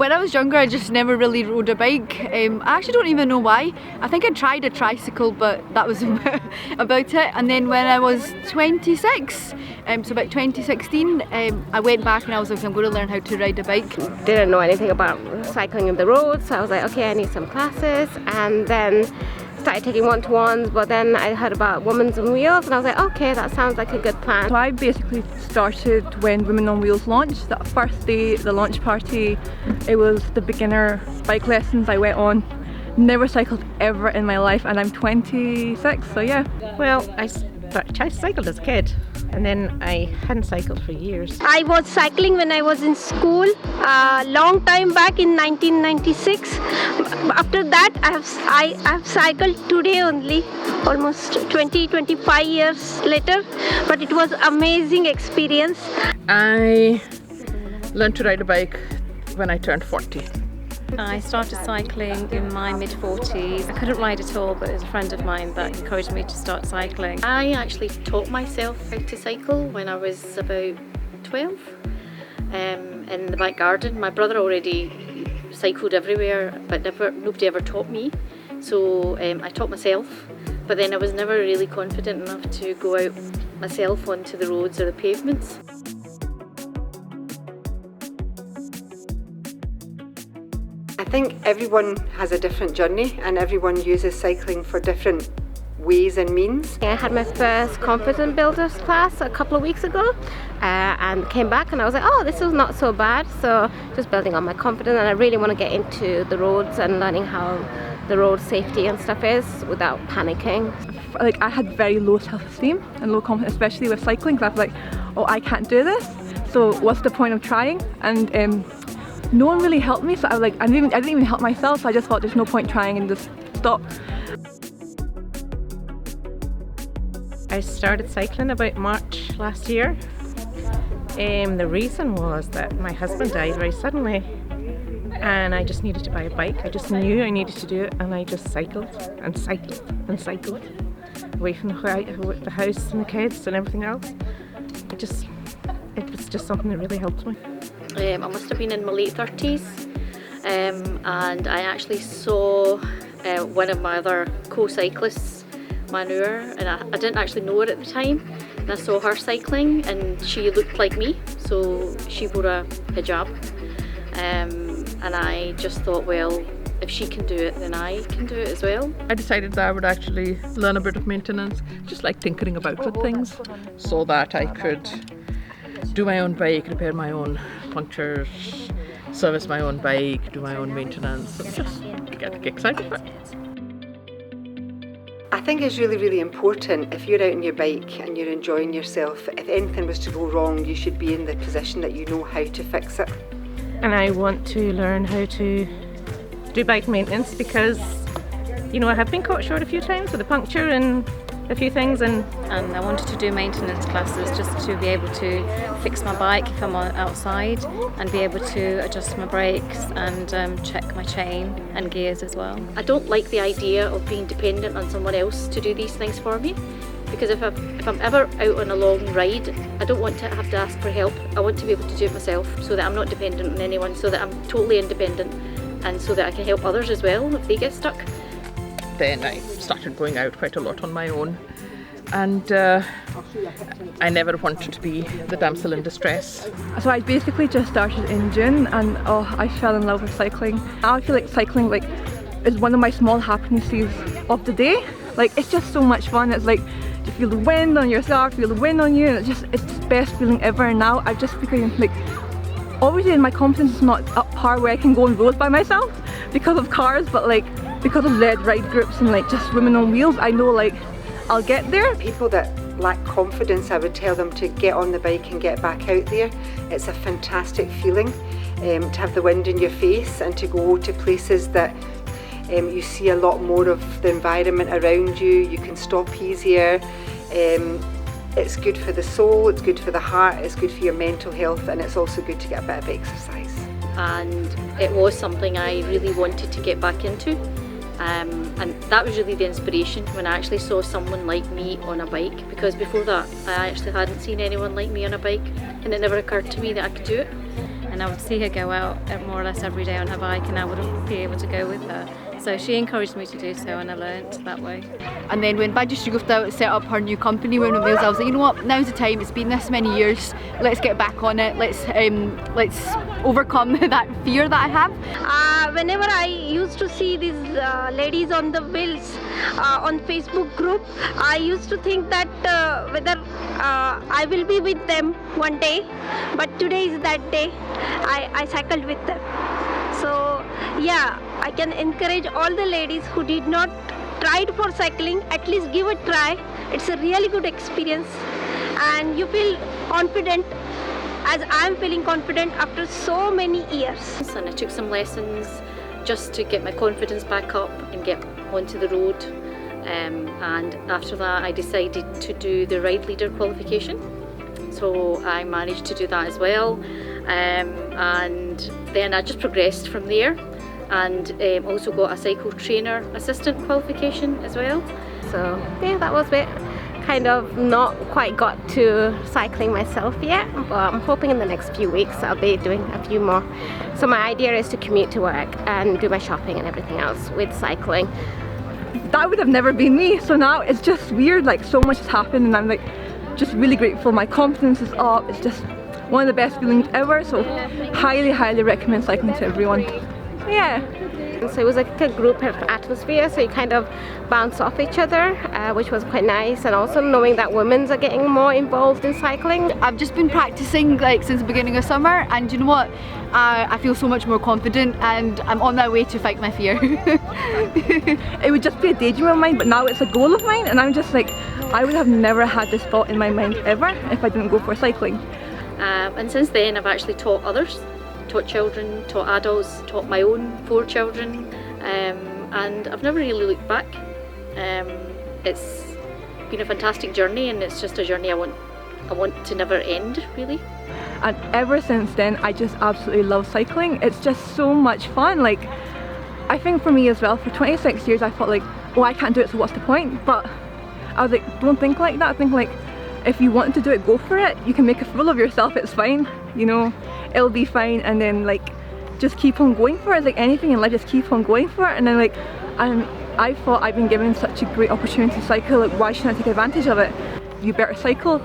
When I was younger, I just never really rode a bike. I actually don't even know why. I think I tried a tricycle, but that was about it. And then when I was 26, so about 2016, I went back and I was like, I'm going to learn how to ride a bike. Didn't know anything about cycling in the road, so I was like, okay, I need some classes. And then started taking one-to-ones, but then I heard about Women's on Wheels and I was like, okay, that sounds like a good plan. So I basically started when Women on Wheels launched. That first day, the launch party, it was the beginner bike lessons I went on. Never cycled ever in my life, and I'm 26, so yeah. Well, I cycled as a kid, and then I hadn't cycled for years. I was cycling when I was in school, long time back in 1996. After that, I have cycled today only, almost 20-25 years later. But it was amazing experience. I learned to ride a bike when I turned 40. I started cycling in my mid-40s. I couldn't ride at all, but it was a friend of mine that encouraged me to start cycling. I actually taught myself how to cycle when I was about 12 in the back garden. My brother already cycled everywhere, but nobody ever taught me. So I taught myself, but then I was never really confident enough to go out myself onto the roads or the pavements. I think everyone has a different journey and everyone uses cycling for different ways and means. I had my first confidence builders class a couple of weeks ago and came back and I was like, oh, this was not so bad. So just building on my confidence, and I really want to get into the roads and learning how the road safety and stuff is without panicking. Like, I had very low self-esteem and low confidence, especially with cycling, because I was like, oh, I can't do this, so what's the point of trying? And no one really helped me, so I was like, I didn't even help myself, so I just thought there's no point trying and just stopped. I started cycling about March last year. The reason was that my husband died very suddenly and I just needed to buy a bike. I just knew I needed to do it, and I just cycled and cycled and cycled away from the house and the kids and everything else. It was just something that really helped me. I must have been in my late 30s and I actually saw one of my other co-cyclists, Mahnoor, and I didn't actually know her at the time, and I saw her cycling and she looked like me, so she wore a hijab, and I just thought, well, if she can do it, then I can do it as well. I decided that I would actually learn a bit of maintenance, just like tinkering about with things, so that I could do my own bike, repair my own punctures, service my own bike, do my own maintenance, and just get the kicks out of it. I think it's really, really important if you're out on your bike and you're enjoying yourself, if anything was to go wrong, you should be in the position that you know how to fix it. And I want to learn how to do bike maintenance because, you know, I have been caught short a few times with a puncture and a few things, and I wanted to do maintenance classes just to be able to fix my bike if I'm outside, and be able to adjust my brakes and check my chain and gears as well. I don't like the idea of being dependent on someone else to do these things for me, because if I'm ever out on a long ride, I don't want to have to ask for help. I want to be able to do it myself, so that I'm not dependent on anyone, so that I'm totally independent, and so that I can help others as well if they get stuck. Then I started going out quite a lot on my own, and I never wanted to be the damsel in distress. So I basically just started in June, and I fell in love with cycling. I feel like cycling is one of my small happinesses of the day. Like, it's just so much fun. It's like you feel the wind on yourself, feel the wind on you, and it's the best feeling ever. And now I've just become like, obviously my confidence is not up par where I can go on roads by myself because of cars, but like because of led ride groups and like just women on wheels, I know like I'll get there. People that lack confidence, I would tell them to get on the bike and get back out there. It's a fantastic feeling to have the wind in your face and to go to places that you see a lot more of the environment around you. You can stop easier. It's good for the soul, it's good for the heart, it's good for your mental health, and it's also good to get a bit of exercise. And it was something I really wanted to get back into. And that was really the inspiration when I actually saw someone like me on a bike, because before that I actually hadn't seen anyone like me on a bike, and it never occurred to me that I could do it. and I would see her go out more or less every day on her bike, and I wouldn't be able to go with her. So she encouraged me to do so, and I learnt that way. And then when Badger Sugarflow set up her new company Women with Wheels, I was like, you know what, now's the time, it's been this many years, let's get back on it, let's overcome that fear that I have. Whenever I used to see these ladies on the wheels on Facebook group, I used to think that whether I will be with them one day, but today is that day. I cycled with them. So yeah, I can encourage all the ladies who did not tried for cycling, at least give a try. It's a really good experience, and you feel confident, as I'm feeling confident after so many years. And I took some lessons just to get my confidence back up and get onto the road. And after that, I decided to do the ride leader qualification. So I managed to do that as well. And then I just progressed from there, and also got a cycle trainer assistant qualification as well. So yeah, that was it. Kind of not quite got to cycling myself yet, but I'm hoping in the next few weeks I'll be doing a few more. So my idea is to commute to work and do my shopping and everything else with cycling. That would have never been me, so now it's just weird, like so much has happened and I'm like just really grateful. My confidence is up. It's just one of the best feelings ever, so highly recommend cycling to everyone. Yeah. So it was like a group atmosphere, so you kind of bounce off each other, which was quite nice, and also knowing that women are getting more involved in cycling. I've just been practicing like since the beginning of summer, and you know what, I feel so much more confident and I'm on my way to fight my fear. It would just be a daydream of mine, but now it's a goal of mine, and I'm just like, I would have never had this thought in my mind ever if I didn't go for cycling. And since then I've actually taught others, taught children, taught adults, taught my own 4 children, and I've never really looked back. It's been a fantastic journey, and it's just a journey I want to never end, really. And ever since then I just absolutely love cycling. It's just so much fun. Like, I think for me as well, for 26 years I thought like, oh, I can't do it, so what's the point? But I was like, don't think like that. Think like, if you want to do it, go for it. You can make a fool of yourself, it's fine, you know, it'll be fine. And then like, just keep on going for it. Like anything in life, just keep on going for it. And then like, I thought I've been given such a great opportunity to cycle, like why shouldn't I take advantage of it? You better cycle.